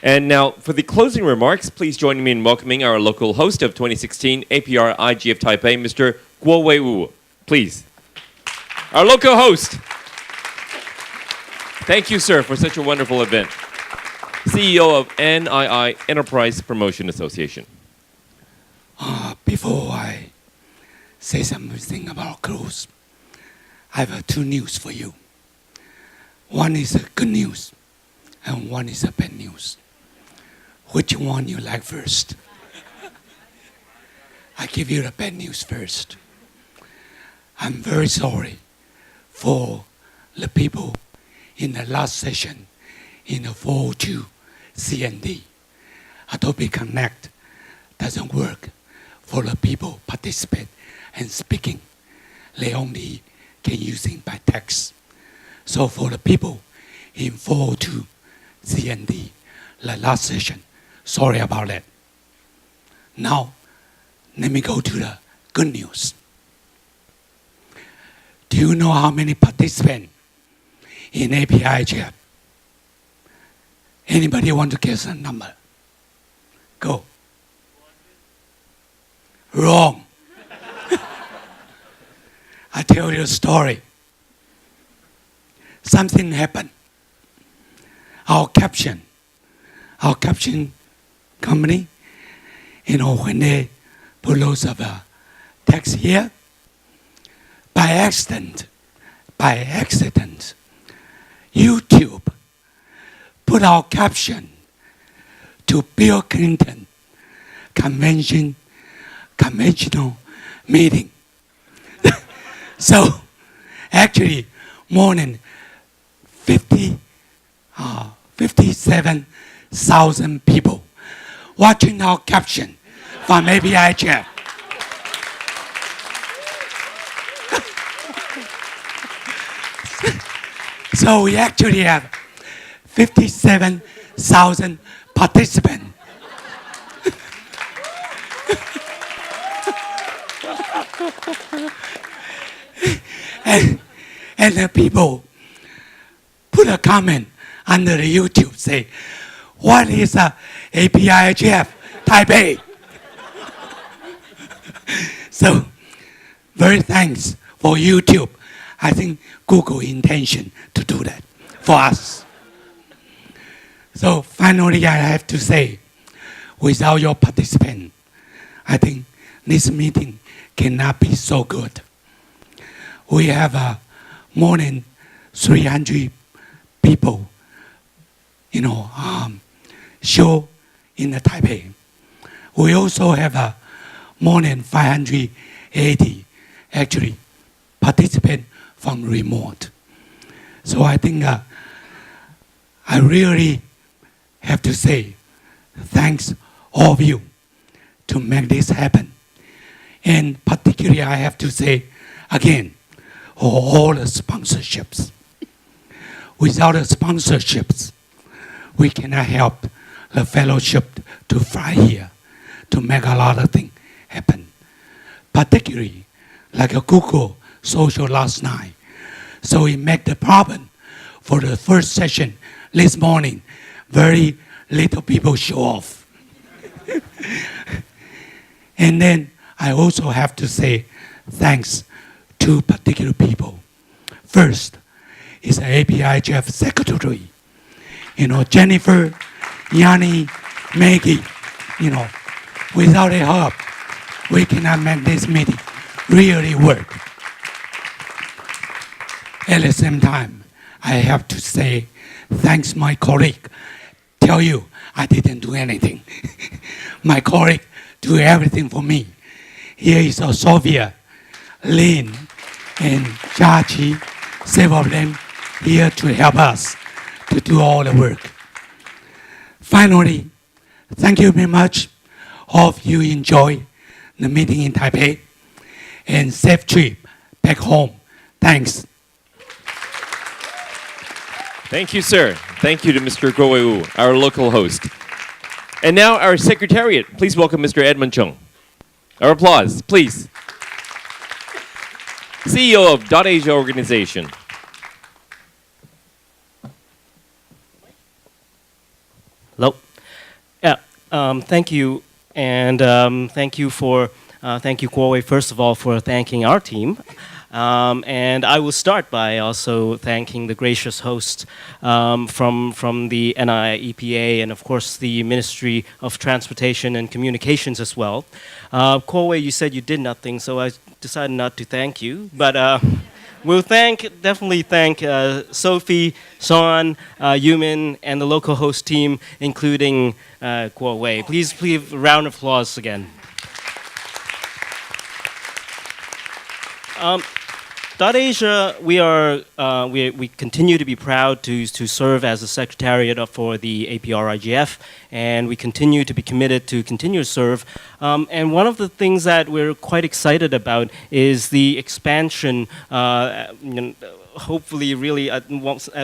And now, for the closing remarks, please join me in welcoming our local host of 2016 APrIGF Taipei, Mr. Guo Wei-Wu. Please. Our local host. Thank you, sir, for such a wonderful event. CEO of NII, Enterprise Promotion Association. Before I say something about clothes, I have two news for you. One is good news, and one is bad news. Which one you like first? I give you the bad news first. I'm very sorry for the people in the last session in the 402 CND. Adobe Connect doesn't work for the people participate and speaking. They only can use it by text. So for the people in 402 CND, the last session, sorry about that. Now, let me go to the good news. Do you know how many participants in APrIGF? Anybody want to guess a number? Go. Wrong. I tell you a story. Something happened. Our caption company, when they put loads of text here, by accident, YouTube put our caption to Bill Clinton conventional meeting. So actually more than 57,000 people watching our caption from APrIGF. So we actually have 57,000 participants. and the people put a comment under the YouTube, say, what is APrIGF Taipei? So, very thanks for YouTube. I think Google intention to do that for us. So finally, I have to say, without your participation, I think this meeting cannot be so good. We have more than 300 people, show in the Taipei. We also have more than 580 actually participants from remote. So I think I really have to say thanks all of you to make this happen. And particularly I have to say again, all the sponsorships. Without the sponsorships, we cannot help the fellowship to fly here, to make a lot of things happen. Particularly like a Google social last night. So it made the problem for the first session this morning, very little people show off. And then I also have to say thanks to particular people. First is the APrIGF secretary, Jennifer, Yanni, Maggie, without their help, we cannot make this meeting really work. At the same time, I have to say thanks my colleague. Tell you, I didn't do anything. My colleague do everything for me. Here is Sophia, Lynn, and Jiaqi, several of them here to help us to do all the work. Finally, thank you very much. Hope you enjoy the meeting in Taipei and safe trip back home. Thanks. Thank you, sir. Thank you to Mr. Guo Wei-Wu, our local host. And now our secretariat. Please welcome Mr. Edmund Chung. Our applause, please. CEO of .Asia organization. Hello. Thank you, and thank you, Kuowei, first of all, for thanking our team. And I will start by also thanking the gracious host from the NI EPA and, of course, the Ministry of Transportation and Communications as well. Kuowei, you said you did nothing, so I decided not to thank you. But we'll definitely thank Sophie, Sean, Yumin, and the local host team, including Kuowei. Please give a round of applause again. Asia, we continue to be proud to serve as the secretariat for the APrIGF, and we continue to be committed to continue to serve. And one of the things that we're quite excited about is the expansion. Hopefully, really at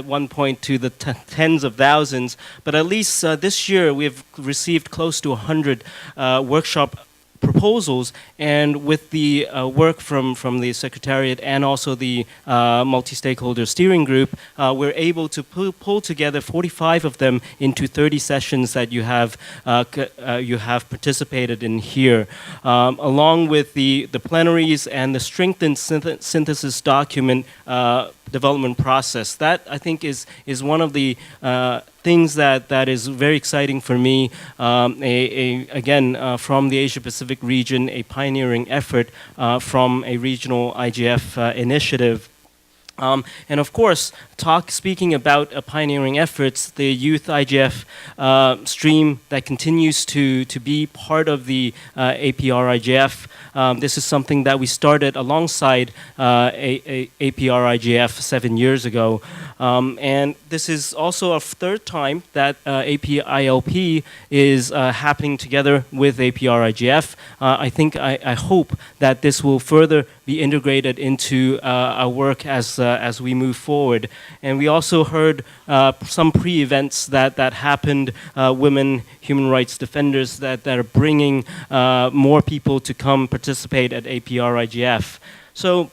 one point to the tens of thousands, but at least this year we've received close to 100 workshop proposals, and with the work from the Secretariat and also the multi-stakeholder steering group, we're able to pull together 45 of them into 30 sessions that you have participated in here, along with the plenaries and the strengthened synthesis document development process. That, I think, is one of the things that is very exciting for me. Again, from the Asia Pacific region, a pioneering effort from a regional IGF initiative. And of course, speaking about pioneering efforts, the Youth IGF stream that continues to be part of the APrIGF. This is something that we started alongside APrIGF 7 years ago. And this is also a third time that APILP is happening together with APrIGF. I hope that this will further be integrated into our work as we move forward. And we also heard some pre-events that happened, women human rights defenders that are bringing more people to come participate at APrIGF. So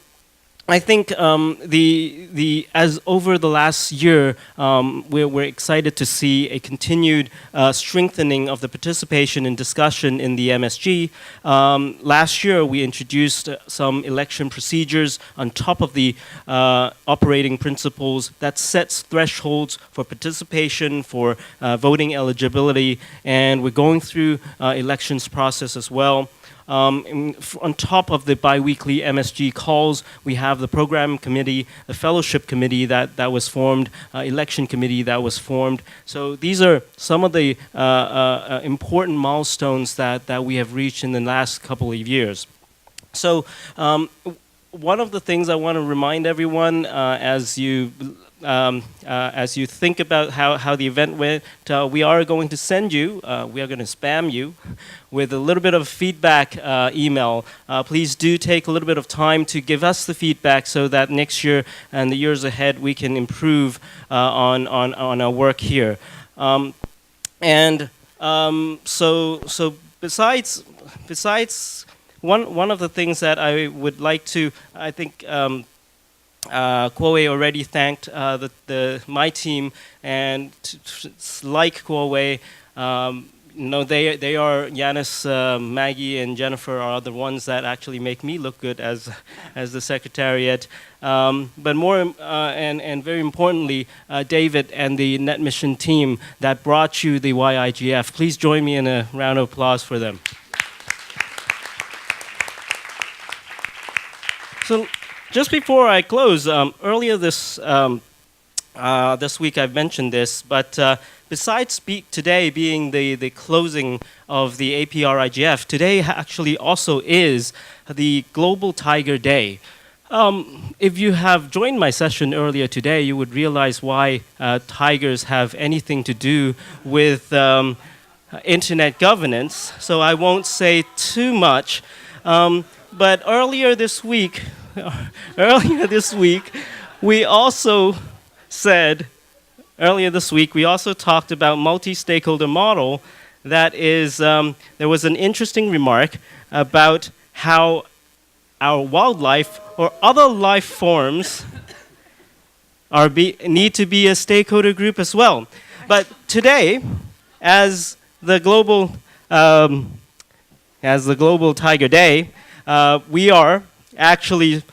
I think as over the last year, we're excited to see a continued strengthening of the participation and discussion in the MSG. Last year, we introduced some election procedures on top of the operating principles that sets thresholds for participation, for voting eligibility, and we're going through elections process as well. On top of the biweekly MSG calls, we have the program committee, the fellowship committee that was formed, election committee that was formed. So these are some of the important milestones that we have reached in the last couple of years. So one of the things I want to remind everyone as you think about how the event went, we are going to send you, we are going to spam you with a little bit of feedback email. Please do take a little bit of time to give us the feedback so that next year and the years ahead we can improve on our work here. So besides one of the things that I would like to, I think Kuowei already thanked my team, and like Kuowei, they are Yanis, Maggie, and Jennifer are the ones that actually make me look good as the secretariat. But more and very importantly, David and the NetMission team that brought you the YIGF. Please join me in a round of applause for them. So, just before I close, earlier this week I've mentioned this, but besides today being the closing of the APrIGF, today actually also is the Global Tiger Day. If you have joined my session earlier today, you would realize why tigers have anything to do with internet governance, so I won't say too much. But earlier this week, we also talked about multi-stakeholder model. That is, there was an interesting remark about how our wildlife or other life forms need to be a stakeholder group as well. But today, as the global as the Global Tiger Day, we are actually.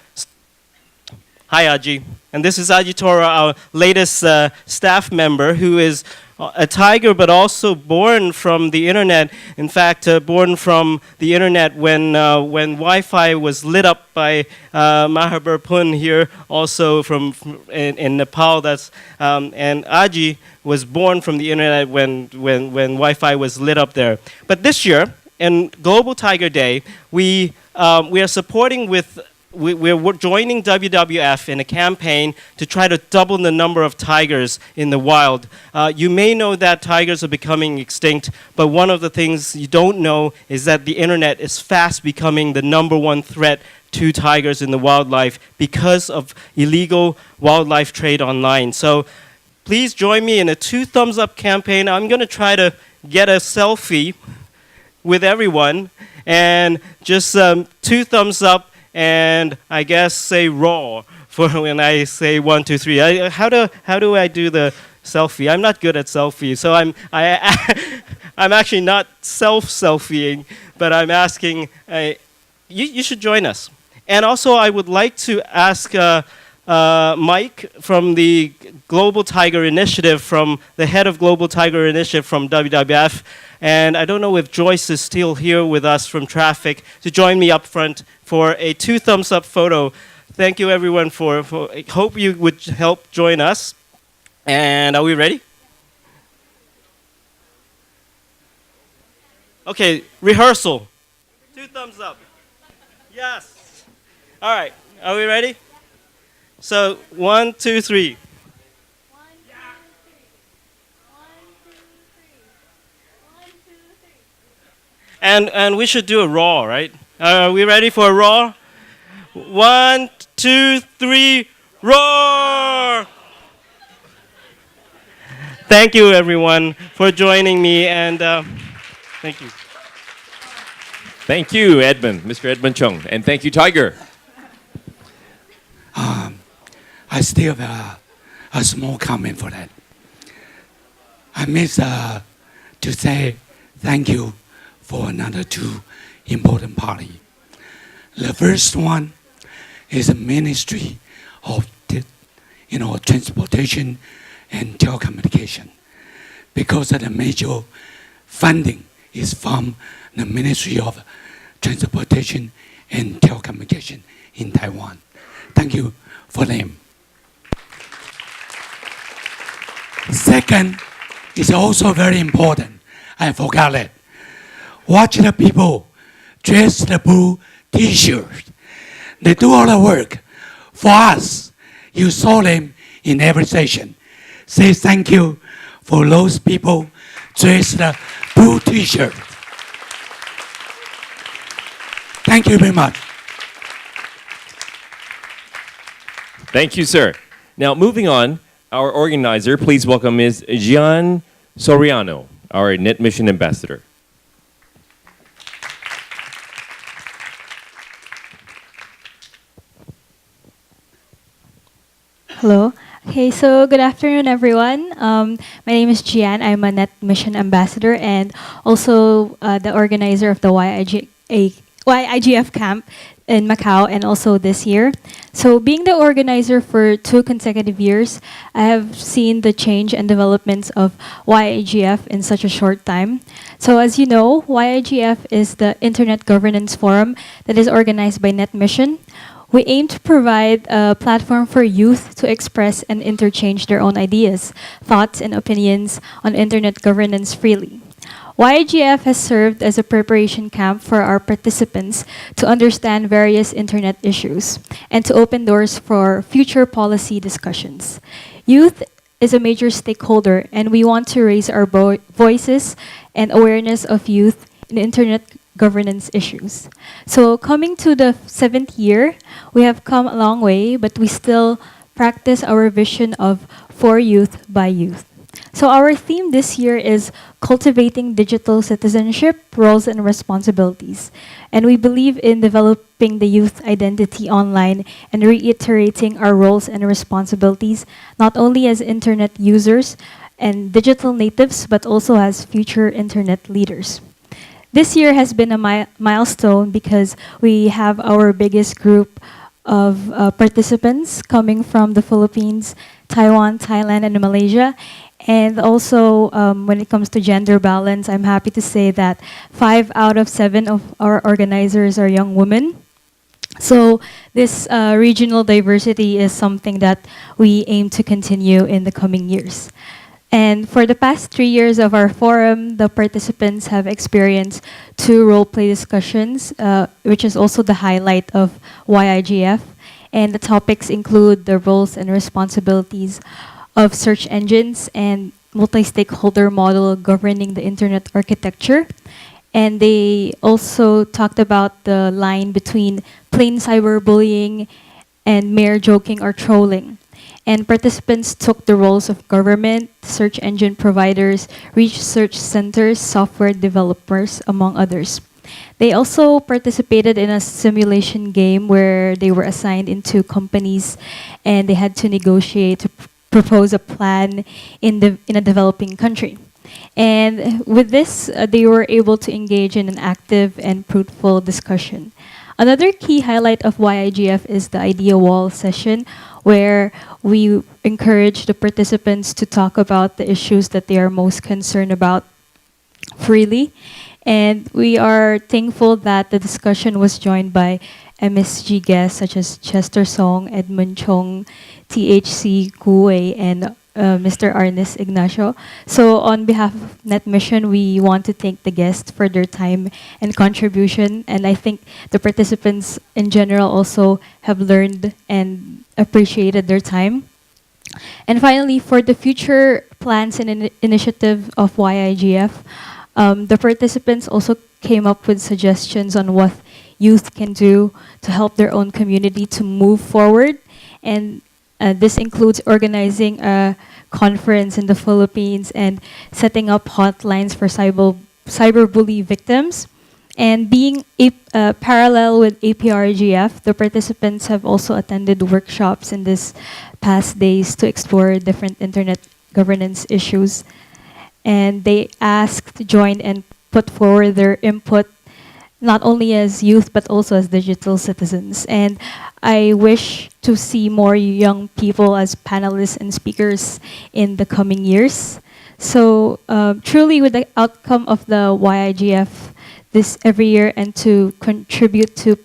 Hi, Aji. And this is Aji Tora, our latest staff member, who is a tiger, but also born from the internet. In fact, born from the internet when Wi-Fi was lit up by Mahabir Pun here, also in Nepal. And Aji was born from the internet when Wi-Fi was lit up there. But this year, in Global Tiger Day, we are supporting with. We're joining WWF in a campaign to try to double the number of tigers in the wild. You may know that tigers are becoming extinct, but one of the things you don't know is that the internet is fast becoming the #1 threat to tigers in the wildlife because of illegal wildlife trade online. So please join me in a 2 thumbs up campaign. I'm going to try to get a selfie with everyone, and just 2 thumbs up. And I guess say roar for when I say 1, 2, 3. How do I do the selfie? I'm not good at selfies, so I'm actually not selfieing, but I'm asking. You should join us. And also, I would like to ask Mike from the Global Tiger Initiative, from the head of Global Tiger Initiative from WWF. And I don't know if Joyce is still here with us from traffic, to join me up front for a 2 thumbs up photo. Thank you everyone for I hope you would help join us. And are we ready? Okay, rehearsal. 2 thumbs up. Yes. All right, are we ready? So 1, 2, 3. And we should do a roar, right? Are we ready for a roar? 1, 2, 3, roar! Thank you, everyone, for joining me, and thank you. Thank you, Edmund, Mr. Edmund Chung. And thank you, Tiger. I still have a small comment for that. I miss to say thank you for another 2 important party. The first one is the Ministry of Transportation and Telecommunication, because the major funding is from the Ministry of Transportation and Telecommunication in Taiwan. Thank you for them. Second is also very important. I forgot it. Watch the people dress the blue T-shirt. They do all the work for us. You saw them in every session. Say thank you for those people dress the blue T-shirt. Thank you very much. Thank you, sir. Now, moving on, our organizer, please welcome Ms. Gian Soriano, our Net Mission Ambassador. Hello. Okay, so good afternoon, everyone. My name is Gian. I'm a Net Mission Ambassador and also the organizer of the YIGF camp in Macau, and also this year. So being the organizer for 2 consecutive years, I have seen the change and developments of YIGF in such a short time. So as you know, YIGF is the Internet Governance Forum that is organized by Net Mission. We aim to provide a platform for youth to express and interchange their own ideas, thoughts, and opinions on internet governance freely. YIGF has served as a preparation camp for our participants to understand various internet issues and to open doors for future policy discussions. Youth is a major stakeholder, and we want to raise our voices and awareness of youth in internet governance issues. So coming to the 7th year, we have come a long way, but we still practice our vision of for youth by youth. So our theme this year is cultivating digital citizenship, roles and responsibilities. And we believe in developing the youth identity online and reiterating our roles and responsibilities, not only as internet users and digital natives, but also as future internet leaders. this year has been a milestone because we have our biggest group of participants coming from the Philippines, Taiwan, Thailand, and Malaysia. And also, when it comes to gender balance, I'm happy to say that 5 out of 7 of our organizers are young women. So this regional diversity is something that we aim to continue in the coming years. And for the past 3 years of our forum, the participants have experienced 2 role-play discussions, which is also the highlight of YIGF. And the topics include the roles and responsibilities of search engines and multi-stakeholder model governing the internet architecture. And they also talked about the line between plain cyberbullying and mere joking or trolling. And participants took the roles of government, search engine providers, research centers, software developers, among others. They also participated in a simulation game where they were assigned into companies and they had to negotiate to propose a plan in a developing country. And with this, they were able to engage in an active and fruitful discussion. Another key highlight of YIGF is the Idea Wall session, where we encourage the participants to talk about the issues that they are most concerned about freely. And we are thankful that the discussion was joined by MSG guests such as Chester Song, Edmund Chong, THC Kuwei, and Mr. Arnis Ignacio. So on behalf of NetMission, we want to thank the guests for their time and contribution. And I think the participants in general also have learned and appreciated their time. And finally, for the future plans and initiative of YIGF, the participants also came up with suggestions on what youth can do to help their own community to move forward. And this includes organizing a conference in the Philippines and setting up hotlines for cyberbully victims. And being parallel with APrIGF, the participants have also attended workshops in this past days to explore different internet governance issues. And they asked, joined, and put forward their input not only as youth but also as digital citizens. And I wish to see more young people as panelists and speakers in the coming years. So truly with the outcome of the YIGF this every year and to contribute to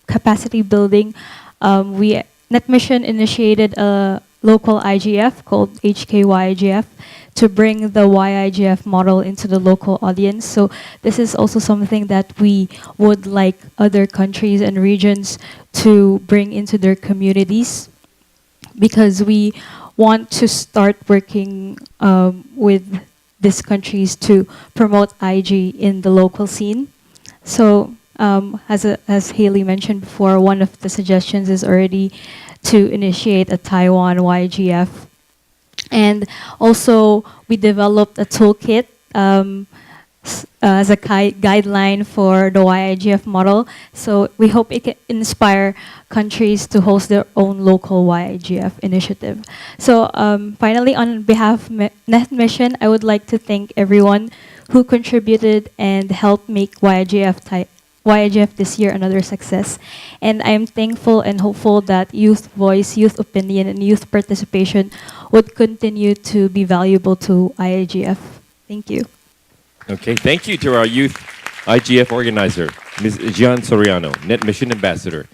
capacity building, NetMission initiated a local IGF called HKYIGF to bring the YIGF model into the local audience. So this is also something that we would like other countries and regions to bring into their communities, because we want to start working with these countries to promote IG in the local scene. So as Haley mentioned before, one of the suggestions is already to initiate a Taiwan YGF. And also, we developed a toolkit as a guideline for the YIGF model. So we hope it can inspire countries to host their own local YIGF initiative. So finally, on behalf of NetMission, I would like to thank everyone who contributed and helped make YIGF this year another success. And I am thankful and hopeful that youth voice, youth opinion, and youth participation would continue to be valuable to IIGF. Thank you. Okay, thank you to our youth IGF organizer, Ms. Gian Soriano, NetMission Ambassador.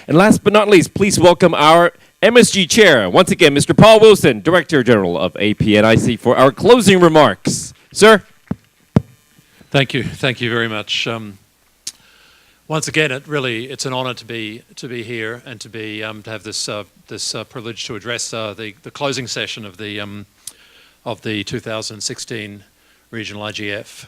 And last but not least, please welcome our MSG Chair, once again, Mr. Paul Wilson, Director General of APNIC, for our closing remarks. Sir? Thank you very much. Once again, it's an honour to be here and to have this privilege to address the closing session of the 2016 Regional IGF.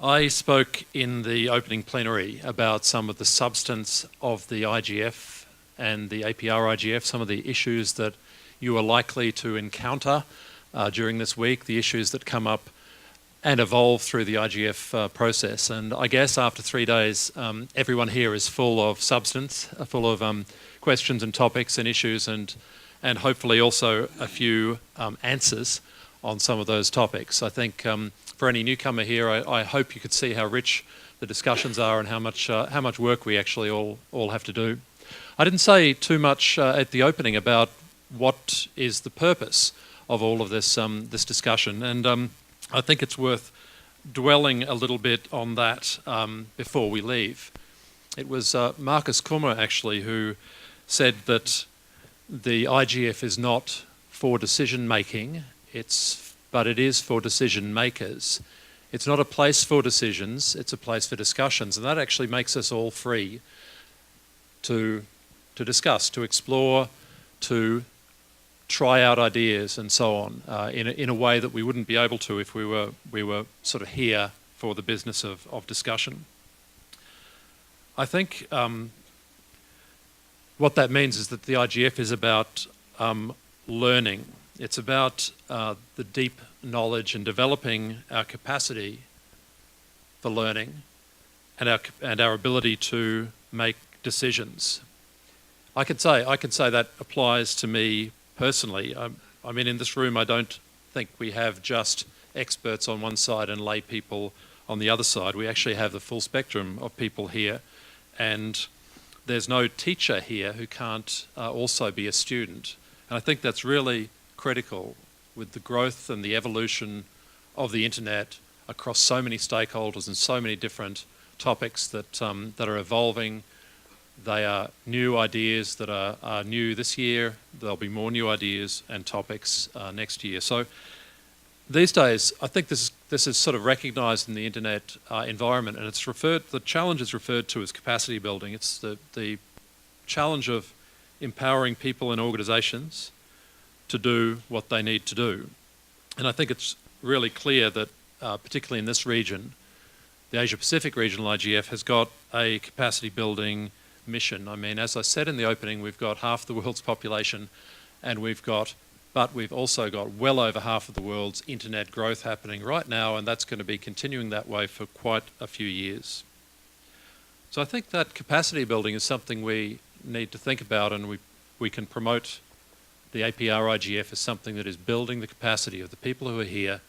I spoke in the opening plenary about some of the substance of the IGF and the APrIGF, some of the issues that you are likely to encounter during this week, the issues that come up and evolve through the IGF process. And I guess after 3 days, everyone here is full of substance, full of questions and topics and issues, and hopefully also a few answers on some of those topics. I think for any newcomer here, I hope you could see how rich the discussions are and how much work we actually all have to do. I didn't say too much at the opening about what is the purpose of all of this this discussion, and I think it's worth dwelling a little bit on that before we leave. It was Marcus Kummer actually who said that the IGF is not for decision making, but it is for decision makers. It's not a place for decisions, it's a place for discussions, and that actually makes us all free to discuss, to explore, to try out ideas and so on in a way that we wouldn't be able to if we were sort of here for the business of discussion. I think what that means is that the IGF is about learning. It's about the deep knowledge and developing our capacity for learning and our ability to make decisions. I can say that applies to me personally. I mean, in this room, I don't think we have just experts on one side and lay people on the other side. We actually have the full spectrum of people here, and there's no teacher here who can't also be a student. And I think that's really critical with the growth and the evolution of the internet across so many stakeholders and so many different topics that are evolving. They are new ideas that are new this year. There'll be more new ideas and topics next year. So these days, I think this is sort of recognised in the internet environment, and the challenge is referred to as capacity building. It's the challenge of empowering people and organisations to do what they need to do. And I think it's really clear that, particularly in this region, the Asia-Pacific Regional IGF has got a capacity building mission. I mean, as I said in the opening, we've got half the world's population, and we've also got well over half of the world's internet growth happening right now, and that's going to be continuing that way for quite a few years. So I think that capacity building is something we need to think about, and we can promote the APrIGF as something that is building the capacity of the people who are here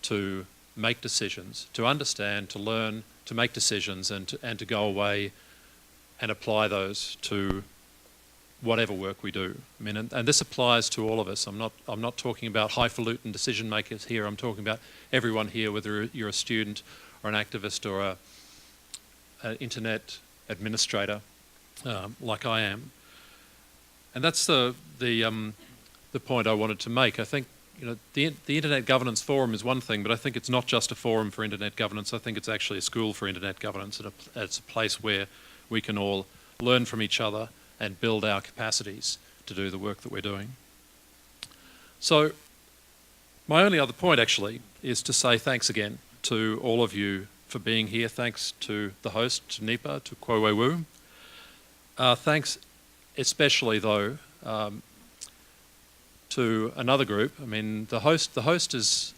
to make decisions, to understand, to learn, to make decisions, and to go away and apply those to whatever work we do. I mean, and this applies to all of us. I'm not talking about highfalutin decision makers here. I'm talking about everyone here, whether you're a student or an activist or an internet administrator, like I am. And that's the point I wanted to make. I think the Internet Governance Forum is one thing, but I think it's not just a forum for internet governance. I think it's actually a school for internet governance. It's a place where we can all learn from each other and build our capacities to do the work that we're doing. So my only other point actually is to say thanks again to all of you for being here. Thanks to the host, to Nipa, to Kuo Wu. Thanks especially though to another group. I mean, the host is,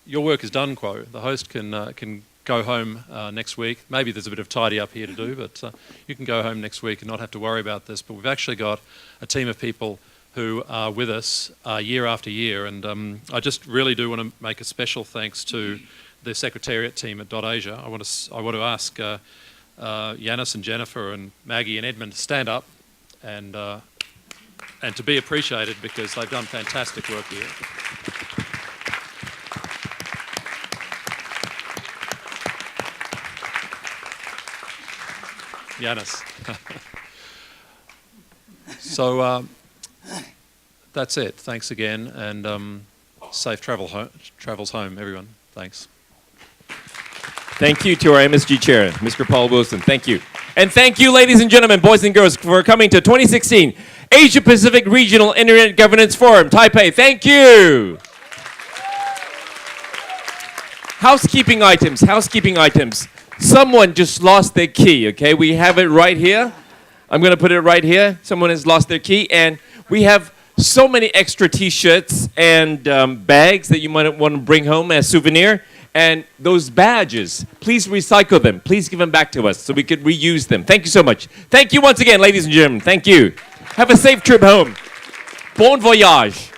your work is done, Kuo. The host can go home next week. Maybe there's a bit of tidy up here to do, but you can go home next week and not have to worry about this. But we've actually got a team of people who are with us year after year, and I just really do want to make a special thanks to the Secretariat team at .Asia. I want to ask Yanis and Jennifer and Maggie and Edmund to stand up and to be appreciated, because they've done fantastic work here. Yanis. So that's it. Thanks again, and safe travels home, everyone. Thanks. Thank you to our MSG Chair, Mr. Paul Wilson. Thank you. And thank you, ladies and gentlemen, boys and girls, for coming to 2016 Asia Pacific Regional Internet Governance Forum, Taipei. Thank you. Housekeeping items. Someone just lost their key, okay? We have it right here. I'm going to put it right here. Someone has lost their key, and we have so many extra T-shirts and bags that you might want to bring home as souvenir. And those badges, please recycle them. Please give them back to us so we could reuse them. Thank you so much. Thank you once again, ladies and gentlemen. Thank you. Have a safe trip home. Bon voyage.